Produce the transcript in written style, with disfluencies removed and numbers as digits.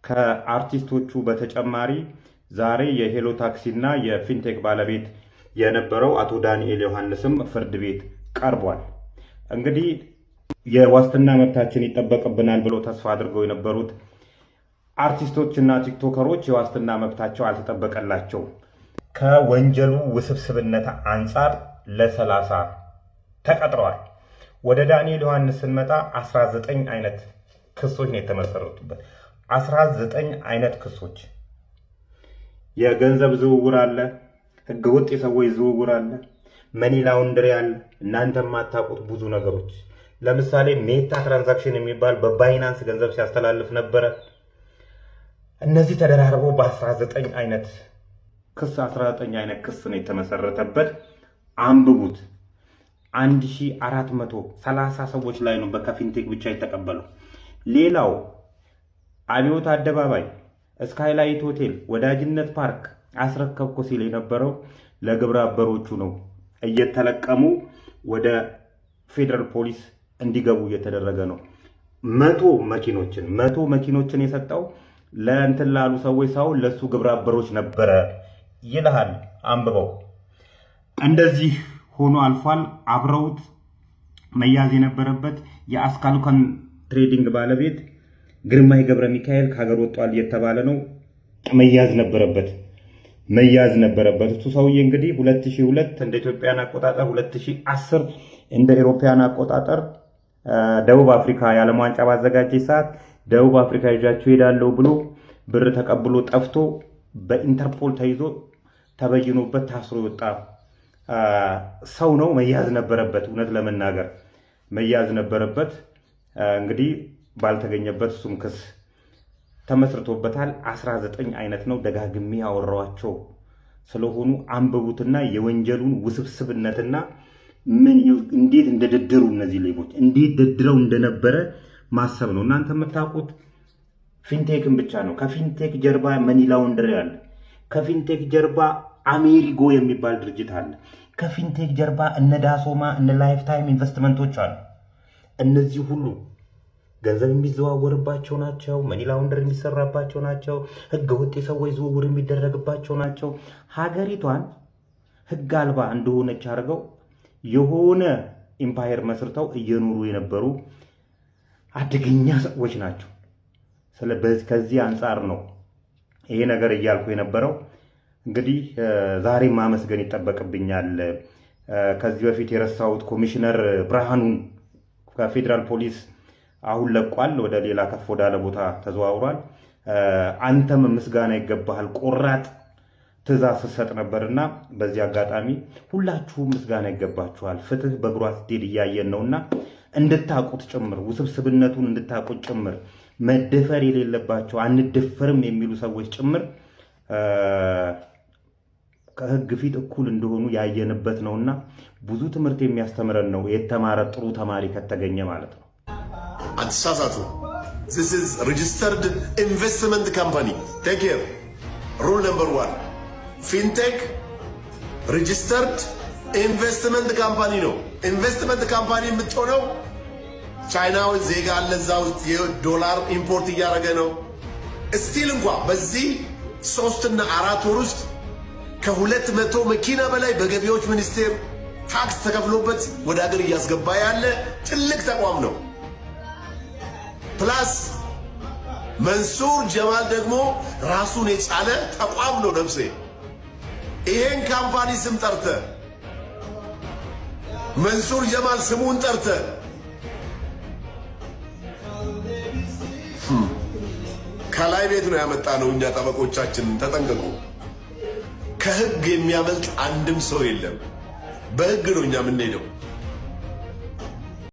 ከአርቲስቶቹ በተጨማሪ ዛሬ የሄሎ ታክሲና የፊንቴክ ባለቤት የነበረው አቶ ዳንኤል ዮሐንስም ፍርድ ቤት ቀርቧል። እንግዲህ የዋስትና መብታችን ይጠበቅብናል ብሎ ተስፋ አድርገው የነበሩት አርቲስቶችና ቲክቶከሮች የዋስትና መብታቸው አልተጠበቀላቸውም። ከወንጀሉ ውስብስብነት አንጻር ለ30 ተቀጥረዋል። ወደ ዳንኤል ዮሐንስ ስንመጣ 19 አይነት ክሶች ነው የተመሰረቱበት። 19 አይነት ክሶች፣ የገንዘብ ዝውውር አለ፣ ህገወጥ የሰዎች ዝውውር አለ፣ መኒ ላውንደሪ አለ፣ እናንተ የማታውቁት ብዙ ነገሮች። ለምሳሌ ሜታ ትራንዛክሽን የሚባል በባይናንስ ገንዘብ ሲያስተላልፍ ነበረ። እነዚህ ተደራርበው በ19 አይነት ክስ 19 አይነት ክስ ነው የተመሰረተበት። አንብቡት። 1430 ሰዎች ላይ ነው በከፊንቴክ ብቻ የተቀበለው። ሌላው አብዮት አደባባይ፣ ስካይላይት ሆቴል፣ ወዳጅነት ፓርክ አስረከብኩ ሲል የነበረው ለግብረ አበሮቹ ነው እየተለቀሙ ወደ ፌደራል ፖሊስ እንዲገቡ እየተደረገ ነው። 100 መኪኖችን የሰጠው ለእንትን ላሉ ሰዎች ሳይሆን ለሱ ግብረ አበሮች ነበረ ይልሃል። አንብበው። እንደዚህ ሆኖ አልፏል። አብረውት መያዝ የነበረበት የአስካሉካን ትሬዲንግ ባለቤት ግርማይ ገብረ ሚካኤል ከሀገር ወጥቷል እየተባለ ነው። መያዝ ነበረበት። እሱ ሰውዬ እንግዲህ 2002 እንደ ኢትዮጵያን አቆጣጠር 2010 እንደ ኢሮፒያን አቆጣጠር ደቡብ አፍሪካ የዓለም ዋንጫ ባዘጋጀች ሰዓት ደቡብ አፍሪካ ይዣችሁ ሄዳለሁ ብሎ ብር ተቀብሎ ጠፍቶ በኢንተርፖል ተይዞ ተበይኖበት ታስሮ ወጣ ሰው ነው። መያዝ ነበረበት። እውነት ለመናገር መያዝ ነበረበት። እንግዲህ ባልተገኘበት እሱም ክስ ተመስርቶበታል። 19 አይነት ነው። ደጋግሜ ያወራኋቸው ስለሆኑ አንብቡትና የወንጀሉን ውስብስብነትና እንዴት እንደደደሩ እነዚህ ሌቦች እንዴት ደድረው እንደነበረ ማሰብ ነው። እናንተ የምታውቁት ፊንቴክን ብቻ ነው። ከፊንቴክ ጀርባ መኒ ላውንደሪ አለ። ከፊንቴክ ጀርባ አሜሪጎ የሚባል ድርጅት አለ። ከፊንቴክ ጀርባ እነ ዳሶማ እነ ላይፍ ታይም ኢንቨስትመንቶች አሉ። እነዚህ ሁሉ ገንዘብ የሚዘዋወርባቸው ናቸው። መኒ ላውንደሪ የሚሰራባቸው ናቸው። ህገወጥ የሰዎች ዝውውር የሚደረግባቸው ናቸው። ሀገሪቷን ህግ አልባ እንደሆነች አድርገው የሆነ ኢምፓየር መስርተው እየኖሩ የነበሩ አደገኛ ሰዎች ናቸው። ከዚህ አንጻር ነው ይሄ ነገር እያልኩ የነበረው። እንግዲህ ዛሬ ማመስገን ይጠበቅብኛል። ከዚህ በፊት የረሳሁት ኮሚሽነር ብርሃኑን ከፌደራል ፖሊስ አሁን ለቋል። ወደ ሌላ ከፍ ወዳለ ቦታ ተዘዋውሯል። አንተም ምስጋና ይገባሃል። ቆራጥ ትዕዛዝ ስትሰጥ ነበርና በዚህ አጋጣሚ ሁላችሁም ምስጋና ይገባችኋል። ፍትህ በእግሯ ስትሄድ እያየን ነውና እንድታቁት ጭምር ውስብስብነቱን እንድታቁት ጭምር መደፈር የሌለባቸው አንደፈርም የሚሉ ሰዎች ጭምር ከህግ ፊት እኩል እንደሆኑ ያየንበት ነውና ብዙ ትምህርት የሚያስተምረን ነው። የተማረ ጥሩ ተማሪ ከተገኘ ማለት ነው። አትሳሳቱ። This is registered investment company. Take care. Rule number 1. Fintech registered investment company ነው። ኢንቨስትመንት ካምፓኒ የምትሆነው ቻይናዊ ዜጋ አለ እዛ ውስጥ የዶላር ኢምፖርት እያደረገ ነው። እስቲል እንኳን በዚህ 3 እና 4 ወር ውስጥ ከ200 መኪና በላይ በገቢዎች ሚኒስቴር ታክስ ተከፍሎበት ወደ ሀገር እያስገባ ያለ ትልቅ ተቋም ነው። ፕላስ መንሱር ጀማል ደግሞ ራሱን የቻለ ተቋም ነው። ነፍሴ ይሄን ካምፓኒ ስም ጠርተ መንሱር ጀማል ስሙን ጠርተ ከላይ ቤት ነው ያመጣ ነው። እኛ ጠበቆቻችን ተጠንቀቁ። ከህግ የሚያመልጥ አንድም ሰው የለም። በህግ ነው እኛ የምንሄደው።